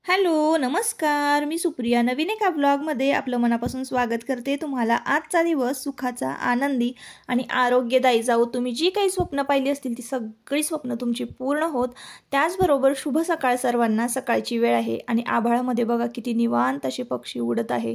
Hello, नमस्कार. मी सुप्रिया. नवीन एका ब्लॉगमध्ये आपलं मनापासून स्वागत करते. तुम्हाला आजचा दिवस सुखाचा, आनंदी आणि आरोग्यदायी जावो. तुम्ही जी काही स्वप्न पाहिली असतील ती सगळी स्वप्न तुमची पूर्ण होत. त्याचबरोबर शुभ सकाळ सर्वांना. सकाळची वेळ आहे आणि आभाळामध्ये बघा किती निवांत असे पक्षी उडत आहे.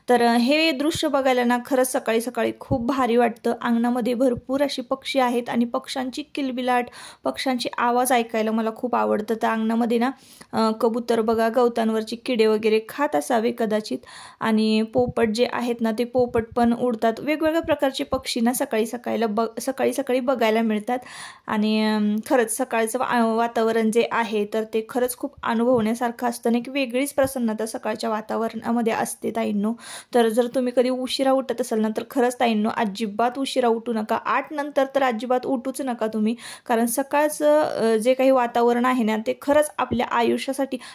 तर हे दृश्य बघायला ना खरंच सकाळी सकाळी खूप भारी वाटतं. अंगणामध्ये भरपूर अशी पक्षी आहेत आणि पक्ष्यांची किलबिलाट, पक्ष्यांची आवाज ऐकायला मला खूप आवडतं. त्या अंगणामध्ये ना कबूतर बघा गवतांवरची किडे वगैरे खात असावे कदाचित. आणि पोपट जे आहेत ना ते पोपट पण उडतात. वेगवेगळ्या प्रकारचे पक्षी ना सकाळी सकाळी बघायला मिळतात. आणि खरंच सकाळचं वातावरण जे आहे तर ते खरंच खूप अनुभवण्यासारखं असतं. एक वेगळीच प्रसन्नता सकाळच्या वातावरणामध्ये असते ताईंनो. तर जर तुम्ही कधी उशिरा उठत असाल ना तर खरंच ताईंनो अजिबात उशिरा उठू नका. 8 नंतर तर अजिबात उठूच नका तुम्ही. कारण सकाळचं जे काही वातावरण आहे ना ते खरंच आपल्या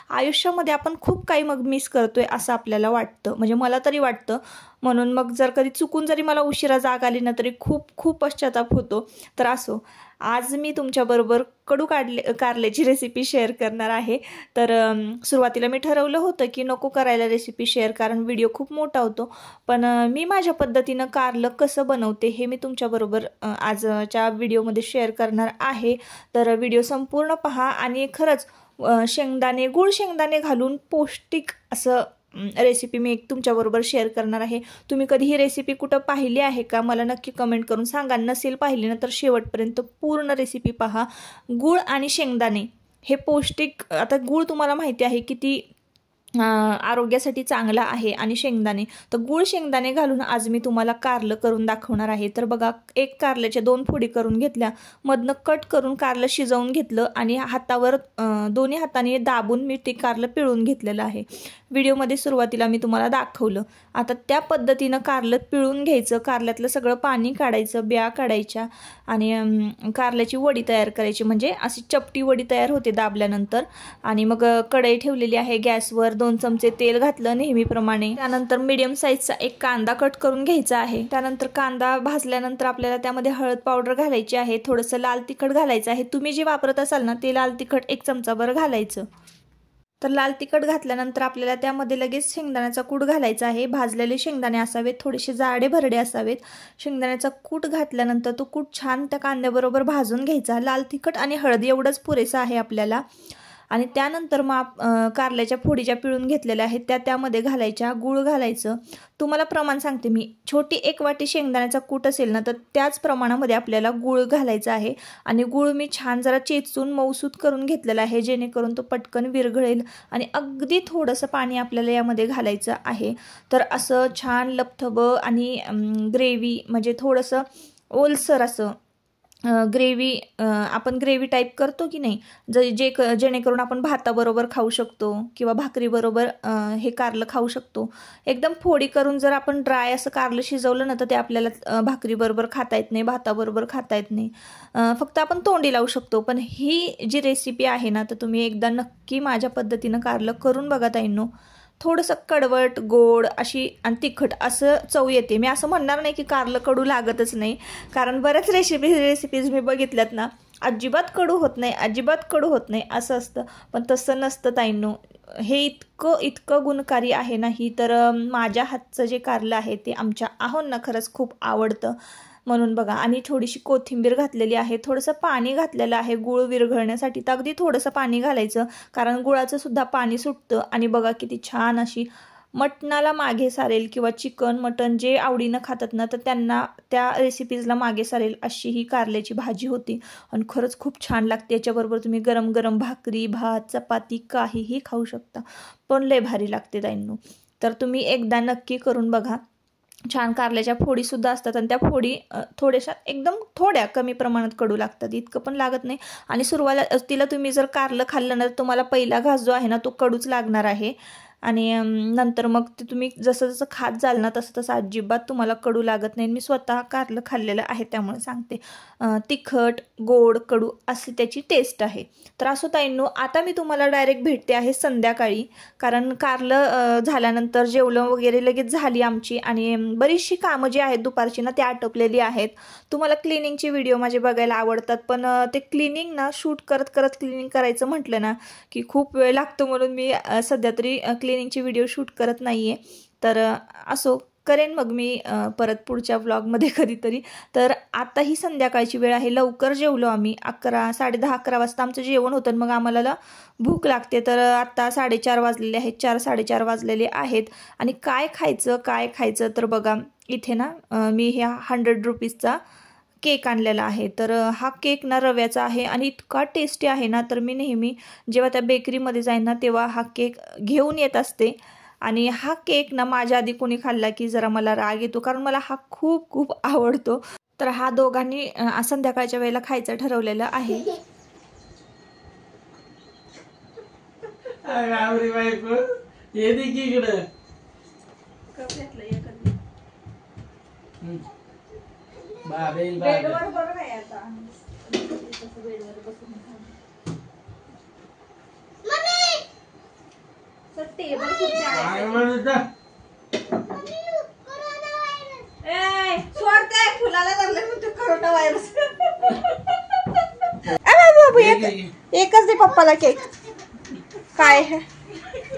आयुष्यामध्ये आपण खूप काही मग मिस करतोय असं आपल्याला वाटतं. म्हणजे मला तरी वाटतं. म्हणून मग जर कधी चुकून जरी मला उशिरा जाग आली ना तरी खूप पश्चाताप होतो. तर असो, आज मी तुमच्याबरोबर कारल्याची रेसिपी शेअर करणार आहे. तर सुरुवातीला मी ठरवलं होतं की नको करायला रेसिपी शेअर, कारण व्हिडिओ खूप मोठा होतो. पण मी माझ्या पद्धतीनं कारलं कसं बनवते हे मी तुमच्याबरोबर आजच्या व्हिडिओमध्ये शेअर करणार आहे. तर व्हिडिओ संपूर्ण पहा. आणि खरंच गुळ शेंगदाणे घालून पौष्टिक असं रेसिपी मी तुमच्याबरोबर शेअर करणार आहे. तुम्ही कधी ही रेसिपी कुठं पाहिली आहे का मला नक्की कमेंट करून सांगा. नसेल पाहिली ना तर शेवटपर्यंत पूर्ण रेसिपी पहा. गुळ आणि शेंगदाणे हे पौष्टिक. आता गुळ तुम्हाला माहिती आहे किती आरोग्यासाठी चांगला आहे आणि शेंगदाणे, तर गुळ शेंगदाणे घालून आज मी तुम्हाला कारलं करून दाखवणार आहे. तर बघा, एक कारल्याच्या 2 फोडी करून घेतल्या, मधनं कट करून कारलं शिजवून घेतलं आणि हातावर दोन्ही हाताने दाबून मी ते कारलं पिळून घेतलेलं आहे. व्हिडिओमध्ये सुरुवातीला मी तुम्हाला दाखवलं. आता त्या पद्धतीनं कारलं पिळून घ्यायचं, कारल्यातलं सगळं पाणी काढायचं, ब्या काढायच्या आणि कारल्याची वडी तयार करायची. म्हणजे अशी चपटी वडी तयार होते दाबल्यानंतर. आणि मग कढई ठेवलेली आहे गॅसवर, 2 चमचे तेल घातलं नेहमीप्रमाणे. त्यानंतर मीडियम साईजचा एक कांदा कट करून घ्यायचा आहे. त्यानंतर कांदा भाजल्यानंतर आपल्याला त्यामध्ये हळद पावडर घालायची आहे, थोडंसं लाल तिखट घालायचं आहे. तुम्ही जे वापरत असाल ना ते लाल तिखट 1 चमचाभर घालायचं. तर लाल तिखट घातल्यानंतर आपल्याला त्यामध्ये लगेच शेंगदाण्याचा कूट घालायचा आहे. भाजलेले शेंगदाणे असावेत, थोडेसे जाडे भरडे असावेत. शेंगदाण्याचा कूट घातल्यानंतर तो कूट छान त्या कांद्याबरोबर भाजून घ्यायचा. लाल तिखट आणि हळद एवढंच पुरेसं आहे आपल्याला. आणि त्यानंतर मग कारल्याच्या फोडी ज्या पिळून घेतलेल्या आहेत त्यामध्ये घालायच्या. गूळ घालायचं. तुम्हाला प्रमाण सांगते मी. छोटी 1 वाटी शेंगदाण्याचा कूट असेल ना तर त्याच प्रमाणामध्ये आपल्याला गूळ घालायचा आहे. आणि गूळ मी छान जरा चेचून मऊसूत करून घेतलेला आहे, जेणेकरून तो पटकन विरघळेल. आणि अगदी थोडंसं पाणी आपल्याला यामध्ये घालायचं आहे. तर असं छान लपथबं आणि ग्रेव्ही, म्हणजे थोडंसं ओलसर असं ग्रेव्ही, आपण ग्रेव्ही टाईप करतो की नाही, जेणेकरून आपण भाताबरोबर खाऊ शकतो किंवा भाकरीबरोबर हे कारलं खाऊ शकतो. एकदम फोडी करून जर आपण ड्राय असं कारलं शिजवलं ना तर ते आपल्याला भाकरीबरोबर खाता येत नाही, भाताबरोबर खाता येत नाही. फक्त आपण तोंडी लावू शकतो. पण ही जी रेसिपी आहे ना तर तुम्ही एकदा नक्की माझ्या पद्धतीनं कारलं करून बघा ताईंनो. थोडंसं कडवट, गोड अशी आणि तिखट असं चव येते. मी असं म्हणणार नाही की कारलं कडू लागतच नाही, कारण बऱ्याच रेसिपीज मी बघितल्यात ना अजिबात कडू होत नाही असं असतं. पण तसं नसतं ताईंनो. हे इतकं गुणकारी आहे ना ही. तर माझ्या हातचं जे कारलं आहे ते आमच्या आहोंना खरंच खूप आवडतं. म्हणून बघा. आणि थोडीशी कोथिंबीर घातलेली आहे, थोडंसं पाणी घातलेलं आहे गुळ विरघळण्यासाठी. तर अगदी थोडंसं पाणी घालायचं, कारण गुळाचं सुद्धा पाणी सुटतं. आणि बघा किती छान अशी मटणाला मागे सारेल किंवा चिकन मटण जे आवडीनं खातात ना तर त्यांना त्या रेसिपीजला मागे सारेल अशी ही कारल्याची भाजी होती. आणि खरंच खूप छान लागते. याच्याबरोबर तुम्ही गरम गरम भाकरी, भात, चपाती काहीही खाऊ शकता. पण लय भारी लागते ताईंनो. तर तुम्ही एकदा नक्की करून बघा. छान कारल्याच्या फोडीसुद्धा असतात आणि त्या फोडी थोड्याशा एकदम थोड्या कमी प्रमाणात कडू लागतात, इतकं पण लागत नाही. आणि सुरुवातीला तुम्ही जर कारलं खाल्लं ना तर तुम्हाला पहिला घास जो आहे ना तो कडूच लागणार आहे. आणि नंतर मग ते तुम्ही जसं जसं खात जाल ना तसं तसं अजिबात तुम्हाला कडू लागत नाही. मी स्वतः कारलं खाल्लेलं आहे त्यामुळे सांगते. तिखट, गोड, कडू अशी त्याची टेस्ट आहे. तर असो ताईंनो, आता मी तुम्हाला डायरेक्ट भेटते आहे संध्याकाळी, कारण कारलं झाल्यानंतर जेवलं वगैरे लगेच झाली आमची आणि बरीचशी कामं जी आहेत दुपारची ना ती आटोपलेली आहेत. तुम्हाला क्लिनिंगचे व्हिडिओ माझे बघायला आवडतात, पण ते क्लिनिंग ना शूट करत करत क्लिनिंग करायचं म्हटलं ना की खूप वेळ लागतो, म्हणून मी सध्या तरी क्लिनिंगचे व्हिडिओ शूट करत नाही आहे. तर असो, करेन मग मी परत पुढच्या व्लॉगमध्ये कधीतरी. तर आता ही संध्याकाळची वेळ आहे, लवकर जेवलो आम्ही. 11, 10:30-11 वाजता आमचं जेवण होतं. मग आम्हाला भूक लागते. तर आत्ता 4:30 वाजलेले आहेत, 4-4:30 वाजलेले आहेत. आणि काय खायचं तर बघा इथे ना मी ह्या 100 रुपीजचा केक आणलेला आहे. तर हा केक ना रव्याचा आहे आणि इतका टेस्टी आहे ना, तर मी नेहमी जेव्हा त्या बेकरीमध्ये जाईन ना तेव्हा हा केक घेऊन येत असते. आणि हा केक ना माझ्या आधी कोणी खाल्ला की जरा मला राग येतो, कारण मला हा खूप खूप आवडतो. तर हा दोघांनी संध्याकाळच्या वेळेला खायचं ठरवलेलं आहे. टेबल सोडते फुलाला धरले म्हणते कोरोना व्हायरस. एकच दे पप्पाला केक. काय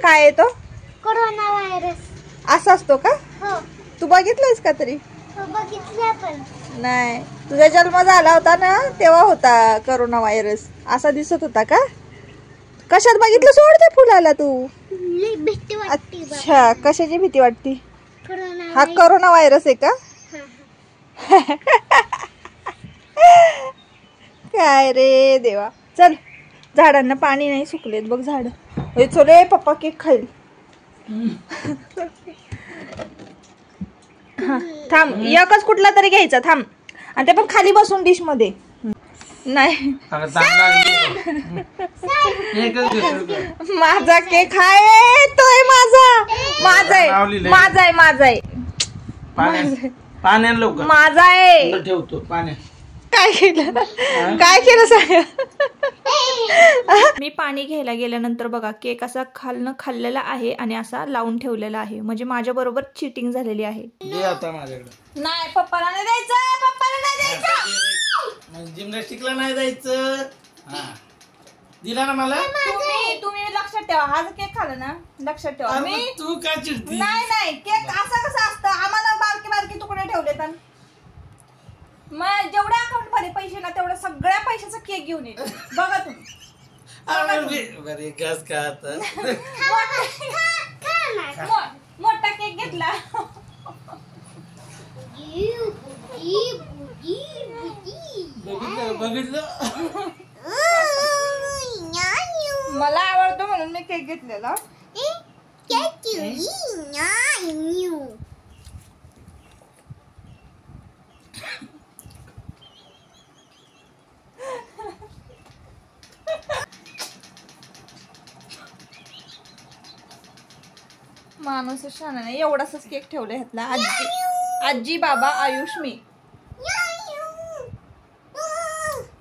आहे तो? Corona virus. असा असतो का? हो. तू बघितलंयस का तरी? हो, बघितलं पण. नाही, तुझा जन्म झाला होता ना तेव्हा होता कोरोना व्हायरस. असा दिसत होता का? कशात बघितलं? सोडते फुलाला तू. भीती वाटते. अच्छा, कशाची भीती वाटते? कोरोना. हा कोरोना व्हायरस आहे का? काय रे देवा. चल, झाडांना पाणी नाही सुकलेत बघ झाड. चले पप्पा केक खाईल. हा थांब, एकच कुठला तरी घ्यायचा. थांब, आणि ते पण खाली बसून डिश मध्ये. नाही, माझा केक आहे, तोय माझा आहे माझा आहे. ठेवतो पाण्यात. काय केलं सांग. मी पाणी घ्यायला गेल्यानंतर बघा केक असा खाल्लेला आहे आणि असा लावून ठेवलेला आहे. म्हणजे माझ्या बरोबर चिटिंग झालेली आहे. नाही, पप्पाला नाही द्यायचं. जिमनॅस्टिकला नाही जायचं. दिला ना मला. तुम्ही लक्षात ठेवा, हा केक खाल्ला ना लक्षात ठेवा. मी तू काय चिडती? नाही केक असं कसं असतं. आम्हाला बारके तुकडे ठेवले तर मग जेवढ्या अकाउंट मध्ये पैसे ना तेवढ्या सगळ्या पैशाचा केक घेऊन येईल. बघा तुम्ही. मोठा केक घेतला. मला आवडतो म्हणून मी केक घेतलेला. माणूस शाना नाही, एवढाच केक ठेवला ह्यातला. आजी बाबा आयुष मी.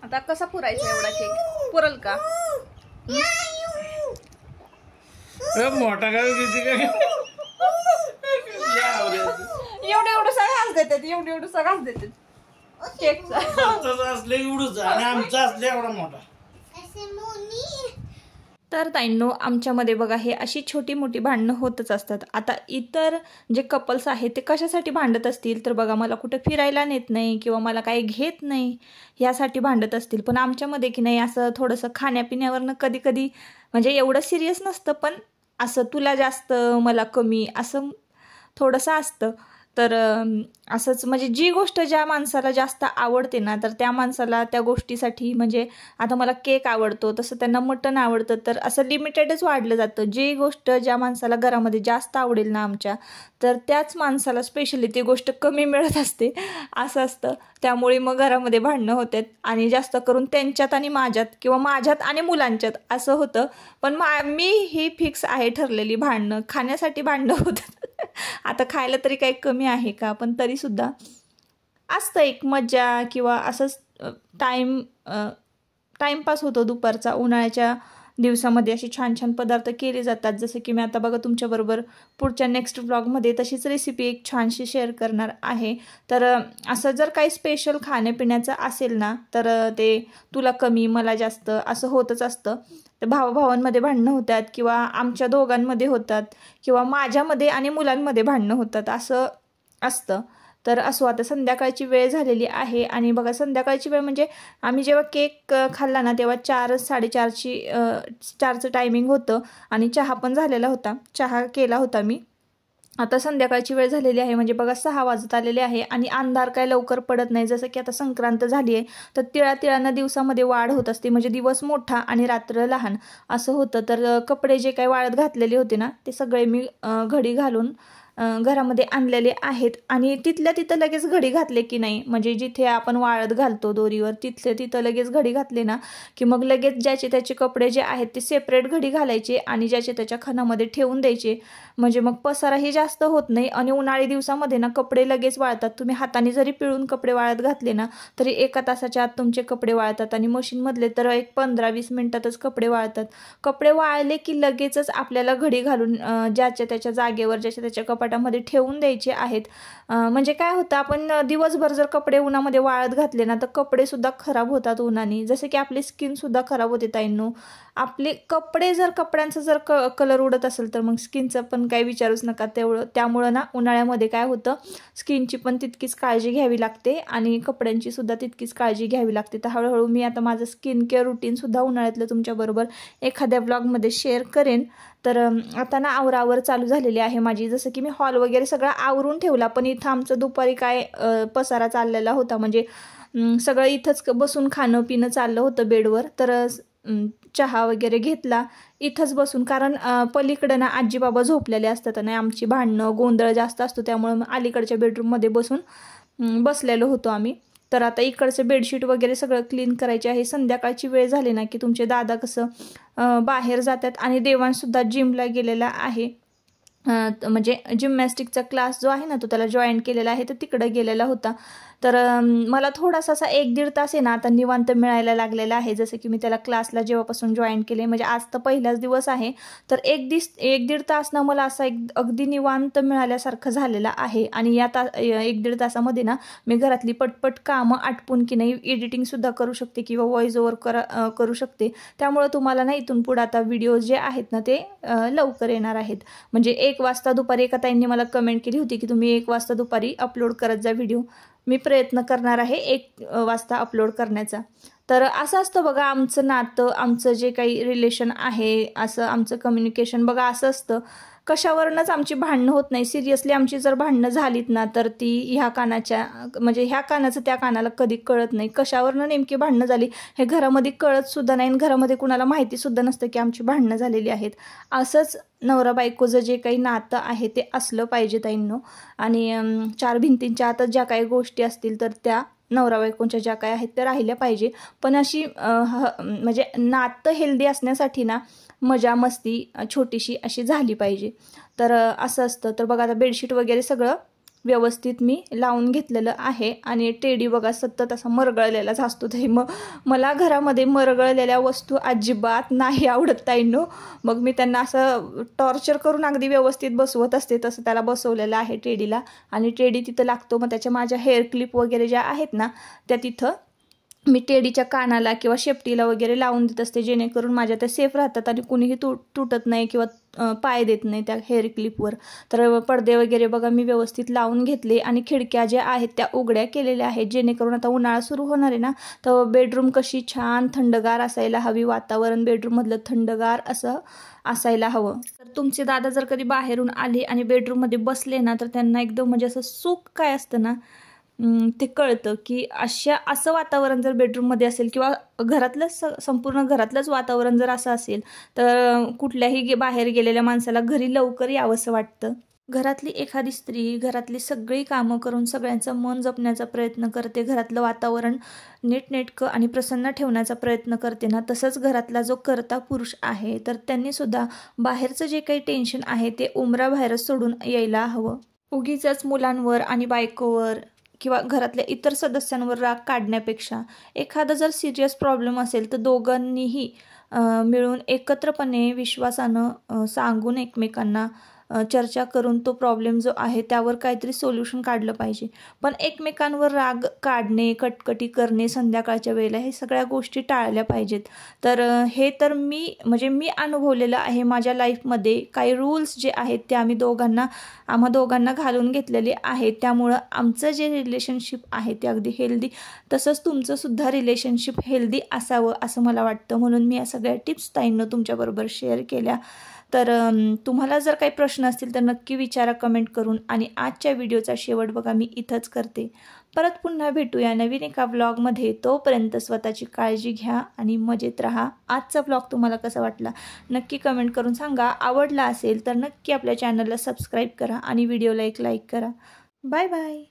आता कसा पुरायचा एवढा केक? पुरल का? मोठा काय एवढं घास देतात, एवढं घास देतात केकचा. असले एवढंच आणि आमचा असले एवढा मोठा. तर ताईंनो, आमच्यामध्ये बघा हे अशी छोटी मोठी भांडणं होतच असतात. आता इतर जे कपल्स आहेत ते कशासाठी भांडत असतील तर बघा, मला कुठे फिरायला नेत नाही किंवा मला काही घेत नाही ह्यासाठी भांडत असतील. पण आमच्यामध्ये की नाही असं थोडंसं खाण्यापिण्यावरनं कधी कधी म्हणजे एवढं सिरियस नसतं, पण असं तुला जास्त मला कमी असं थोडंसं असतं. तर असंच म्हणजे जी गोष्ट ज्या माणसाला जास्त आवडते ना, तर त्या माणसाला त्या गोष्टीसाठी म्हणजे आता मला केक आवडतो तसं त्यांना मटण आवडतं, तर असं लिमिटेडच वाढलं जातं. जी गोष्ट ज्या माणसाला घरामध्ये जास्त आवडेल ना आमच्या, तर त्याच माणसाला स्पेशली ती गोष्ट कमी मिळत असते असं असतं. त्यामुळे मग घरामध्ये भांडणं होतात आणि जास्त करून त्यांच्यात आणि माझ्यात किंवा माझ्यात आणि मुलांच्यात असं होतं. पण मी ही फिक्स आहे ठरलेली, भांडणं खाण्यासाठी भांडणं होतात. आता खायला तरी काही कमी आहे का, पण तरीसुद्धा असतं एक मज्जा किंवा असंच टाईमपास होतो दुपारचा. उन्हाळ्याच्या दिवसामध्ये अशी छान छान पदार्थ केले जातात, जसं की मी आता बघा तुमच्याबरोबर पुढच्या नेक्स्ट ब्लॉगमध्ये तशीच रेसिपी एक छानशी शेअर करणार आहे. तर असं जर काही स्पेशल खाण्यापिण्याचं असेल ना, तर ते तुला कमी मला जास्त असं होतच असतं. तर भावाभावांमध्ये भांडणं होतात किंवा आमच्या दोघांमध्ये होतात किंवा माझ्यामध्ये आणि मुलांमध्ये भांडणं होतात असं असतं. तर असो, आता संध्याकाळची वेळ झालेली आहे आणि बघा संध्याकाळची वेळ म्हणजे आम्ही जेव्हा केक खाल्ला ना तेव्हा 4:30 टायमिंग होतं आणि चहा पण झालेला होता, चहा केला होता मी. आता संध्याकाळची वेळ झालेली आहे म्हणजे बघा 6 वाजत आलेले आहे आणि अंधार काय लवकर पडत नाही. जसं की आता संक्रांत झाली आहे तर तिळातिळानं दिवसामध्ये वाढ होत असते, म्हणजे दिवस मोठा आणि रात्र लहान असं होतं. तर कपडे जे काही वाळत घातलेले होते ना ते सगळे मी घडी घालून घरामध्ये आणलेले आहेत आणि तिथल्या तिथं लगेच घडी घातले की नाही, म्हणजे जिथे आपण वाळत घालतो दोरीवर तिथल्या तिथं लगेच घडी घातले ना की मग लगेच ज्याचे त्याचे कपडे जे आहेत ते सेपरेट घडी घालायचे आणि ज्याचे त्याच्या खणामध्ये ठेवून द्यायचे, म्हणजे मग पसाराही जास्त होत नाही. आणि उन्हाळी दिवसामध्ये ना कपडे लगेच वाळतात. तुम्ही हाताने जरी पिळून कपडे वाळत घातले ना तरी 1 तासाच्या आत तुमचे कपडे वाळतात आणि मशीनमधले तर एक 15-20 मिनिटातच कपडे वाळतात. कपडे वाळले की लगेचच आपल्याला घडी घालून ज्याच्या त्याच्या जागेवर ज्याच्या त्याच्या कपाटामध्ये ठेवून द्यायचे आहेत. म्हणजे काय होतं, आपण दिवसभर जर कपडे उन्हामध्ये वाळत घातले ना तर कपडे सुद्धा खराब होतात उन्हाने, जसे की आपली स्किन सुद्धा खराब होते ताईंनो. आपले कपडे जर कपड्यांचा जर कलर उडत असेल तर मग स्किनचं पण काही विचारूच नका. त्यामुळं ना उन्हाळ्यामध्ये काय होतं, स्किनची पण तितकीच काळजी घ्यावी लागते आणि कपड्यांची सुद्धा तितकीच काळजी घ्यावी लागते. तर हळूहळू मी आता माझं स्किन केअर रुटीनसुद्धा उन्हाळ्यातलं तुमच्याबरोबर एखाद्या ब्लॉगमध्ये शेअर करेन. तर आता ना आवरावर चालू झालेली आहे माझी, जसं की मी हॉल वगैरे सगळं आवरून ठेवला, पण इथं आमचं दुपारी काय पसारा चाललेला होता, म्हणजे सगळं इथंच बसून खाणं पिणं चाललं होतं बेडवर. तर चहा वगैरे घेतला इथंच बसून, कारण पलीकडं ना आजी बाबा झोपलेले असतात आणि आमची भांडणं गोंधळ जास्त असतो, त्यामुळं अलीकडच्या बेडरूममध्ये बसलेलो होतो आम्ही. तर आता इकडचं बेडशीट वगैरे सगळं क्लीन करायचे आहे. संध्याकाळची वेळ झाली ना की तुमचे दादा कसं बाहेर जातात आणि देवांशसुद्धा जिमला गेलेला आहे, म्हणजे जिमनॅस्टिकचा क्लास जो आहे ना तो त्याला जॉईन केलेला आहे, तर तिकडं गेलेला होता. तर मला थोडासा असा 1-1.5 तास आहे ना आता निवांत मिळायला लागलेला आहे, जसं की मी त्याला क्लासला जेव्हापासून जॉईन केले, म्हणजे आज तर पहिलाच दिवस आहे. तर 1-1.5 तास ना मला असा अगदी निवांत मिळाल्यासारखं झालेलं आहे. आणि या 1-1.5 तासामध्ये ना मी घरातली पटपट कामं आटपून की नाही एडिटिंगसुद्धा करू शकते किंवा व्हॉइस ओव्हर करू शकते. त्यामुळं तुम्हाला ना इथून पुढं आता व्हिडिओज जे आहेत ना ते लवकर येणार आहेत. म्हणजे 1 वाजता दुपारी एका ताईंनी मला कमेंट केली होती की तुम्ही 1 वाजता दुपारी अपलोड करत जा व्हिडिओ. मी प्रयत्न करणार आहे 1 वाजता अपलोड करण्याचा. तर असं असतं बघा आमचं नातं, आमचं जे काही रिलेशन आहे, असं आमचं कम्युनिकेशन बघा असं असतं. कशावरूनच आमची भांडणं होत नाही. सिरियसली आमची जर भांडणं झालीत ना तर ती ह्या कानाचं त्या कानाला कधी कळत नाही. कशावरनं नेमकी भांडणं झाली हे घरामध्ये कळत सुद्धा नाही आणि घरामध्ये कुणाला माहिती सुद्धा नसतं की आमची भांडणं झालेली आहेत. असंच नवरा बायकोचं जे काही नातं आहे ते असलं पाहिजे ताईंनो. आणि 4 भिंतींच्या आतच ज्या काही गोष्टी असतील तर त्या नवरा बायकोंच्या ज्या काही आहेत त्या राहिल्या पाहिजे. पण अशी म्हणजे नातं हेल्दी असण्यासाठी ना मजा मस्ती छोटीशी अशी झाली पाहिजे. तर असं असतं. तर बघा आता बेडशीट वगैरे सगळं व्यवस्थित मी लावून घेतलेलं आहे आणि टेडी बघा सतत असा मरगळलेलाच असतो. तरी मला घरामध्ये मरगळलेल्या वस्तू अजिबात नाही आवडत ताईंनो. मग मी त्यांना असं टॉर्चर करून अगदी व्यवस्थित बसवत असते, तसं त्याला बसवलेलं आहे टेडीला. आणि टेडी तिथं लागतो, मग त्याच्या माझ्या हेअर क्लिप वगैरे ज्या आहेत ना त्या तिथं मी टेडीच्या कानाला किंवा शेपटीला वगैरे लावून देत असते, जेणेकरून माझ्या त्या सेफ राहतात आणि कुणीही तुटत नाही किंवा पाय देत नाही त्या हेअर क्लिपवर. तर पडदे वगैरे बघा मी व्यवस्थित लावून घेतले आणि खिडक्या ज्या आहेत त्या उघड्या केलेल्या आहेत, जेणेकरून आता उन्हाळा सुरू होणार आहे ना, तर बेडरूम कशी छान थंडगार असायला हवी, वातावरण बेडरूममधलं थंडगार असं असायला हवं. तर तुमचे दादा जर कधी बाहेरून आले आणि बेडरूममध्ये बसले ना, तर त्यांना एकदम म्हणजे असं सुख काय असतं ना ते कळतं की असं वातावरण जर बेडरूममध्ये असेल किंवा घरातलं संपूर्ण घरातलंच वातावरण जर असं असेल तर कुठल्याही बाहेर गेलेल्या माणसाला घरी लवकर यावंसं वाटतं. घरातली एखादी स्त्री घरातली सगळी कामं करून सगळ्यांचं मन जपण्याचा प्रयत्न करते, घरातलं वातावरण नीटनेटकं आणि प्रसन्न ठेवण्याचा प्रयत्न करते ना, तसंच घरातला जो कर्ता पुरुष आहे तर त्यांनीसुद्धा बाहेरचं जे काही टेन्शन आहे ते उमराबाहेरच सोडून यायला हवं. उगीचच मुलांवर आणि बायकोवर किंवा घरातल्या इतर सदस्यांवर राग काढण्यापेक्षा एखादा जर सिरियस प्रॉब्लेम असेल तर दोघांनीही मिळून एकत्रपणे विश्वासानं सांगून एकमेकांना चर्चा करून तो प्रॉब्लेम जो आहे त्यावर काहीतरी सोल्युशन काढलं पाहिजे. पण एकमेकांवर राग काढणे, कटकटी करणे संध्याकाळच्या वेळेला हे सगळ्या गोष्टी टाळल्या पाहिजेत. तर हे तर मी अनुभवलेलं आहे माझ्या लाईफमध्ये. काही रूल्स जे आहेत ते आम्हा दोघांना घालून घेतलेले आहेत. त्यामुळं आमचं जे रिलेशनशिप आहे ते अगदी हेल्दी, तसंच तुमचंसुद्धा रिलेशनशिप हेल्दी असावं असं मला वाटतं. म्हणून मी या सगळ्या टिप्स ताईंनो तुमच्याबरोबर शेअर केल्या. तर तुम्हाला जर काही प्रश्न असतील तर नक्की विचारा कमेंट करून. आणि आजच्या व्हिडिओचा शेवट बघा मी इथंच करते. परत पुन्हा भेटूया नवीन एका व्लॉगमध्ये. तोपर्यंत स्वतःची काळजी घ्या आणि मजेत राहा. आजचा व्लॉग तुम्हाला कसा वाटला नक्की कमेंट करून सांगा. आवडला असेल तर नक्की आपल्या चॅनलला सबस्क्राईब करा आणि व्हिडिओला एक लाईक करा. Bye bye.